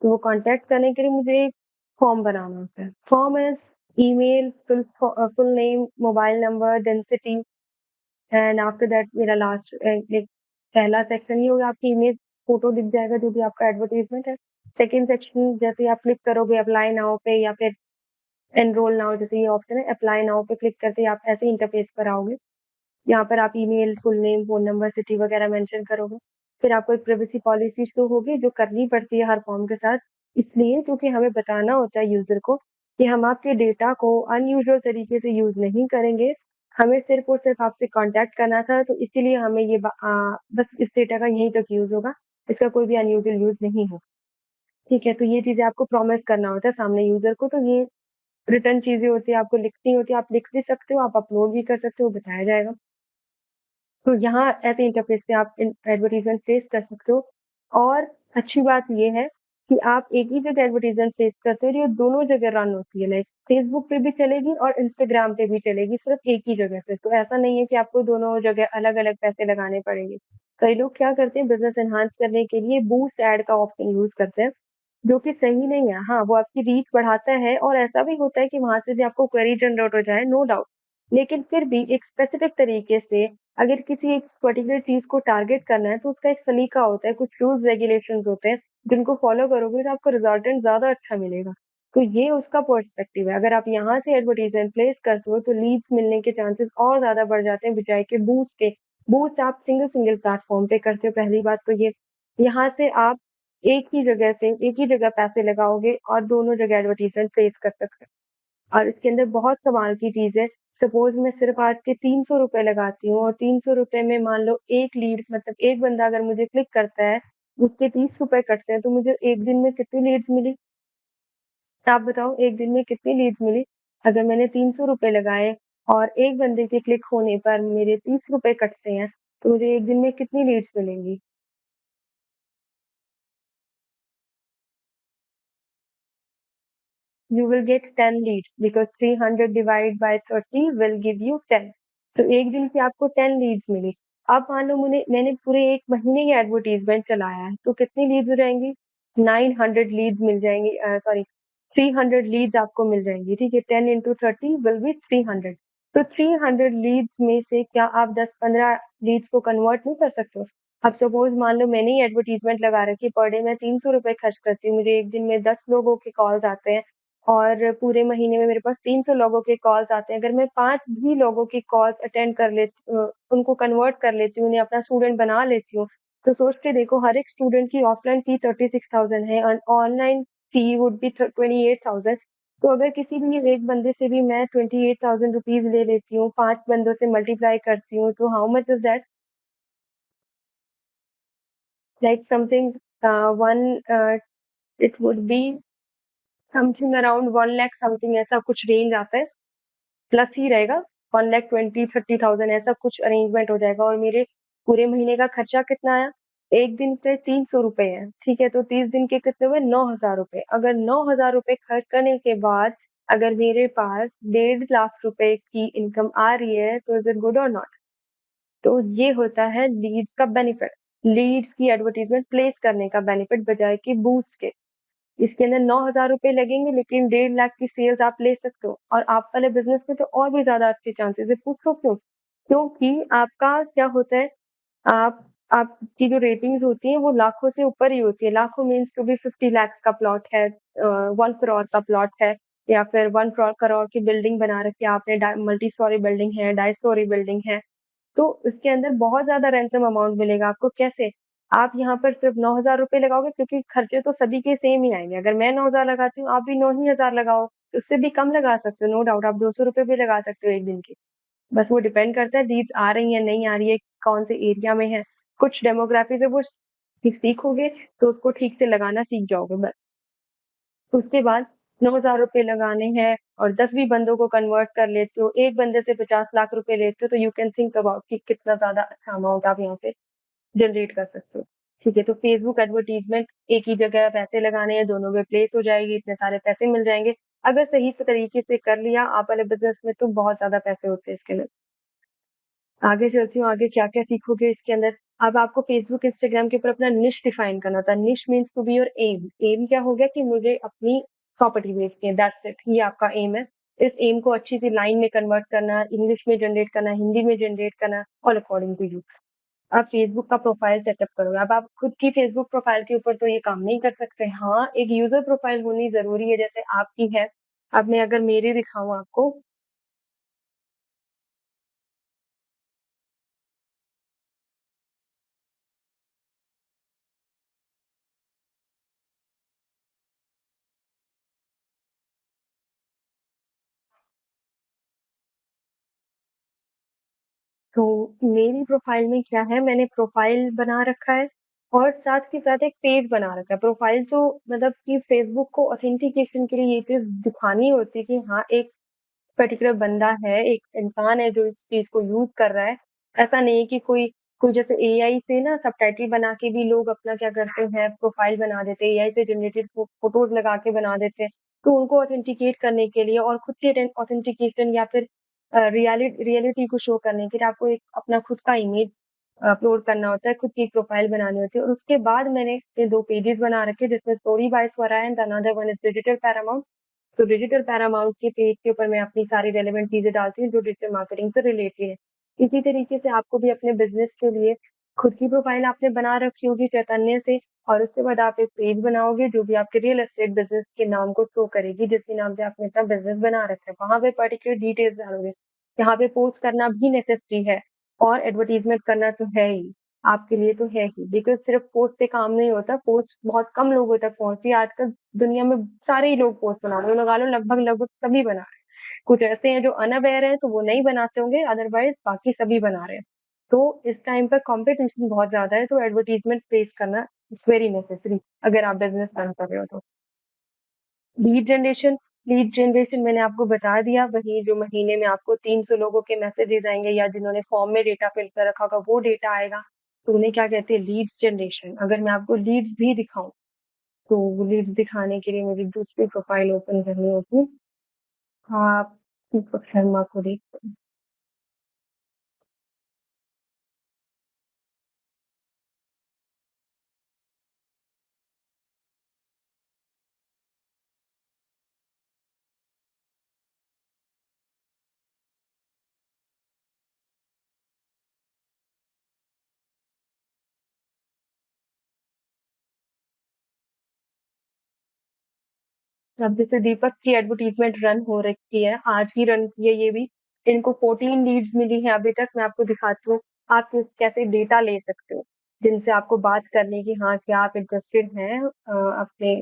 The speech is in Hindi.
तो वो कॉन्टैक्ट करने के लिए मुझे एक फॉर्म बनाना होता है। Form is email, full name, mobile number, then city and after that मेरा लास्ट लाइक पहला सेक्शन ये हो गया, आपकी इमेज फ़ोटो दिख जाएगा जो भी आपका एडवर्टाइज़मेंट है। सेकंड सेक्शन जैसे ही आप क्लिक करोगे अप्लाई नाउ पे या फिर एनरोल नाउ, जैसे ये ऑप्शन है अप्लाई नाउ पे क्लिक करते ही आप ऐसे इंटरफेस पर आओगे। यहाँ पर आप email, full name, phone number, city वगैरह मेंशन करोगे। फिर आपको एक प्राइवेसी पॉलिसी शो होगी जो करनी पड़ती है हर फॉर्म के साथ, इसलिए क्योंकि हमें बताना होता है यूज़र को कि हम आपके डेटा को अनयूजुअल तरीके से यूज़ नहीं करेंगे। हमें सिर्फ़ और सिर्फ़ आपसे कॉन्टैक्ट करना था, तो इसीलिए हमें बस इस डेटा का यहीं तक यूज़ होगा, इसका कोई भी अनयूजुअल यूज़ नहीं होगा। ठीक है, तो ये चीज़ें आपको प्रॉमिस करना होता है सामने यूज़र को, तो ये रिटर्न चीज़ें होती हैं, आपको लिखनी होती है, आप लिख भी सकते हो, आप अपलोड भी कर सकते हो, बताया जाएगा। तो यहाँ ऐसे इंटरफेस से आप एडवर्टीजमेंट प्लेस कर सकते हो। और अच्छी बात ये है कि आप एक ही जगह एडवर्टीजमेंट प्लेस करते हो, ये दोनों जगह रन होती है, लाइक फेसबुक पे भी चलेगी और इंस्टाग्राम पे भी चलेगी, सिर्फ एक ही जगह से। तो ऐसा नहीं है कि आपको दोनों जगह अलग अलग पैसे लगाने पड़ेंगे। कई लोग क्या करते हैं, बिजनेस एनहांस करने के लिए बूस्ट ऐड का ऑप्शन यूज करते हैं, जो कि सही नहीं है। हाँ, वो आपकी रीच बढ़ाता है और ऐसा भी होता है कि वहां से भी आपको क्वेरी जनरेट हो जाए, नो डाउट। लेकिन फिर भी एक स्पेसिफिक तरीके से अगर किसी एक पर्टिकुलर चीज को टारगेट करना है, तो उसका एक सलीका होता है, कुछ रूल्स रेगुलेशंस होते हैं, जिनको फॉलो करोगे तो आपको रिजल्टेंट ज्यादा अच्छा मिलेगा। तो ये उसका पर्सपेक्टिव है। अगर आप यहाँ से एडवर्टीजमेंट प्लेस करते हो तो लीड्स मिलने के चांसेस और ज्यादा बढ़ जाते हैं बजाय के बूस्ट के। बूस्ट आप सिंगल सिंगल प्लेटफॉर्म पे करते हो, पहली बात तो ये। यहाँ से आप एक ही जगह पैसे लगाओगे और दोनों जगह एडवर्टीजमेंट प्लेस कर सकते हो। और इसके अंदर बहुत कमाल की चीज है। सपोज मैं सिर्फ आज के 300 रुपए लगाती हूँ और 300 रुपए में मान लो एक लीड, मतलब एक बंदा अगर मुझे क्लिक करता है, उसके 30 रुपए कटते हैं, तो मुझे एक दिन में कितनी लीड्स मिली? आप बताओ, एक दिन में कितनी लीड्स मिली? अगर मैंने 300 रुपए लगाए और एक बंदे के क्लिक होने पर मेरे 30 रुपए कटते हैं, तो मुझे एक दिन में कितनी लीड्स मिलेंगी? You will get 10 leads because 300 divided by 30 will give you 10. तो एक दिन की आपको 10 लीड्स मिली। अब मान लो मैंने पूरे एक महीने की एडवर्टीजमेंट चलाया है, तो कितनी लीड्स हो जाएंगी? 900 लीड्स मिल जाएंगी, सॉरी 300 लीड्स आपको मिल जाएंगी। ठीक है, 10 इंटू 30 विल बी 300। तो 300 लीड्स में से क्या आप 10-15 लीड्स को कन्वर्ट नहीं कर सकते हो? अब सपोज मान लो मैंने ही एडवर्टीजमेंट लगा रखी है, पर डे मैं 300 रुपए खर्च करती हूँ, मुझे एक दिन में 10 लोगों के कॉल्स आते हैं और पूरे महीने में मेरे पास 300 लोगों के कॉल्स आते हैं। अगर मैं 5 भी लोगों की कॉल्स अटेंड कर लेती उनको कन्वर्ट कर लेती हूँ, उन्हें अपना स्टूडेंट बना लेती हूँ, तो सोच के देखो, हर एक स्टूडेंट की ऑफलाइन फी 36,000 है और ऑनलाइन फी वुड बी 28,000। तो अगर किसी भी एक बंदे से भी मैं 28,000 रुपीज ले लेती हूँ, 5 बंदों से मल्टीप्लाई करती हूँ, तो how much is that? Like something one it would be something around 1 lakh something, ऐसा कुछ रेंज आता है, प्लस ही रहेगा। 1,20,30,000 ऐसा कुछ अरेंजमेंट हो जाएगा। और मेरे पूरे महीने का खर्चा कितना आया? एक दिन पे 300 रुपए है, ठीक है, तो 30 दिन के कितने हुए? 9,000 रुपए। अगर 9,000 रुपए खर्च करने के बाद अगर मेरे पास 1.5 लाख रुपए की इनकम आ रही है, तो इज इट गुड और नॉट? तो ये होता है लीड्स का बेनिफिट, लीड्स की एडवर्टीजमेंट प्लेस करने का बेनिफिट बजाय कि बूस्ट के। इसके अंदर 9,000 रुपए लगेंगे, लेकिन 1.5 लाख की सेल्स आप ले सकते हो। और आप वाले बिजनेस में तो और भी ज्यादा अच्छे चांसेस है। पूछो क्यों? क्योंकि आपका क्या होता है, आप आपकी जो रेटिंग्स होती हैं वो लाखों से ऊपर ही होती है। लाखों मीन्स टू बी 50 लाख का प्लॉट है, 1 करोड़ का प्लॉट है, या फिर 1 करोड़ की बिल्डिंग बना रखी है आपने, मल्टी स्टोरी बिल्डिंग है, 2.5 स्टोरी बिल्डिंग है, तो इसके अंदर बहुत ज्यादा रैंसम अमाउंट मिलेगा आपको। कैसे? आप यहाँ पर सिर्फ 9,000 रुपए लगाओगे, क्योंकि खर्चे तो सभी के सेम ही आएंगे। अगर मैं 9,000 लगाती हूँ, आप भी 9 ही हजार लगाओ, उससे भी कम लगा सकते हो, नो डाउट। आप 200 रुपए भी लगा सकते हो एक दिन की। बस वो डिपेंड करता है लीड्स आ रही है नहीं आ रही है, कौन से एरिया में है। कुछ डेमोग्राफी से वो सीखोगे तो उसको ठीक से लगाना सीख जाओगे बस। उसके बाद 9,000 रुपए लगाने हैं और 10 भी बंदों को कन्वर्ट कर लेते हो, एक बंदे से 50 लाख रुपए लेते हो, तो यू कैन थिंक अबाउट कि कितना ज्यादा अच्छा अमाउंट आप यहाँ पे जनरेट कर सकते हो। ठीक है, तो फेसबुक एडवर्टीजमेंट एक ही जगह पैसे लगाने हैं, दोनों में प्लेस हो जाएगी, इतने सारे पैसे मिल जाएंगे। अगर सही से तरीके से कर लिया आप वाले बिजनेस में, तो बहुत ज्यादा पैसे होते हैं इसके अंदर। आगे चलती हूँ, आगे क्या क्या सीखोगे इसके अंदर। अब आपको फेसबुक, इंस्टाग्राम के ऊपर अपना निश डिफाइन करना होता है। Niche means to be your aim. Aim क्या हो गया कि मुझे अपनी प्रॉपर्टी बेचनी है, दैट्स इट, ये आपका एम है। इस एम को अच्छी सी लाइन में कन्वर्ट करना, इंग्लिश में जनरेट करना, हिंदी में जनरेट करना, ऑल अकॉर्डिंग टू यू। आप फेसबुक का प्रोफाइल सेटअप करोगे। अब आप खुद की फेसबुक प्रोफाइल के ऊपर तो ये काम नहीं कर सकते। हाँ, एक यूजर प्रोफाइल होनी जरूरी है, जैसे आपकी है। अब मैं अगर मेरी दिखाऊं आपको, तो मेरी प्रोफाइल में क्या है, मैंने प्रोफाइल बना रखा है और साथ के साथ एक पेज बना रखा है। प्रोफाइल तो मतलब कि फेसबुक को ऑथेंटिकेशन के लिए ये चीज दिखानी होती है कि हाँ, एक पर्टिकुलर बंदा है, एक इंसान है जो इस चीज को यूज कर रहा है। ऐसा नहीं है कि कोई कोई जैसे एआई से ना सबटाइटल बना के भी लोग अपना क्या करते हैं, प्रोफाइल बना देते हैं, एआई से जनरेटेड फोटोज लगा के बना देते हैं। तो उनको ऑथेंटिकेट करने के लिए और खुद के ऑथेंटिकेशन या फिर रियलिटी को शो करने के लिए आपको एक अपना खुद का इमेज अपलोड करना होता है, खुद की प्रोफाइल बनानी होती है। और उसके बाद मैंने ये 2 पेजेस बना रखे, जिसमें story by Swara and another one is digital Paramount. तो डिजिटल पैरामाउंट के पेज के ऊपर मैं अपनी सारी रेलेवेंट चीजें डालती हूँ जो डिजिटल मार्केटिंग से रिलेटेड है। इसी तरीके से आपको भी अपने बिजनेस के लिए खुद की प्रोफाइल आपने बना रखी होगी चैतन्य से, और उसके बाद आप एक पेज बनाओगे जो भी आपके रियल एस्टेट बिजनेस के नाम को शो करेगी, जिसके नाम से आपने अपना बिजनेस बना रखा है। वहां पे पर्टिकुलर डिटेल्स डालोगे। यहाँ पे पोस्ट करना भी नेसेसरी है और एडवर्टीजमेंट करना तो है ही, आपके लिए तो है ही, बिकॉज सिर्फ पोस्ट से काम नहीं होता। पोस्ट बहुत कम लोगों तक पहुंचती है आजकल। दुनिया में सारे ही लोग पोस्ट बना रहे हैं, लगा लो लगभग लगभग सभी बना रहे हैं। कुछ ऐसे हैं जो अनअवेयर हैं तो वो नहीं बनाते होंगे, अदरवाइज बाकी सभी बना रहे हैं। तो इस टाइम पर कंपटीशन बहुत ज्यादा है, तो एडवर्टीजमेंट फेस करना इट्स वेरी नेसेसरी अगर आप बिजनेस रन कर रहे हो तो। लीड जनरेशन, लीड जनरेशन मैंने आपको बता दिया। वही जो महीने में आपको 300 लोगों के मैसेजेस आएंगे या जिन्होंने फॉर्म में डेटा फिल कर रखा होगा वो डेटा आएगा, तो उन्हें क्या कहते हैं, लीड्स जनरेशन। अगर मैं आपको लीड्स भी दिखाऊं तो लीड्स दिखाने के लिए मुझे दूसरी प्रोफाइल ओपन करनी होगी। हाँ, आप दीपक शर्मा को देख, अब जैसे दीपक की एडवर्टीजमेंट रन हो रखी है, आज ही रन की है ये भी। इनको 14 लीड्स मिली है अभी तक। मैं आपको दिखाती हूँ आप कैसे डेटा ले सकते हो, जिनसे आपको बात करने की, हाँ क्या आप इंटरेस्टेड हैं अपने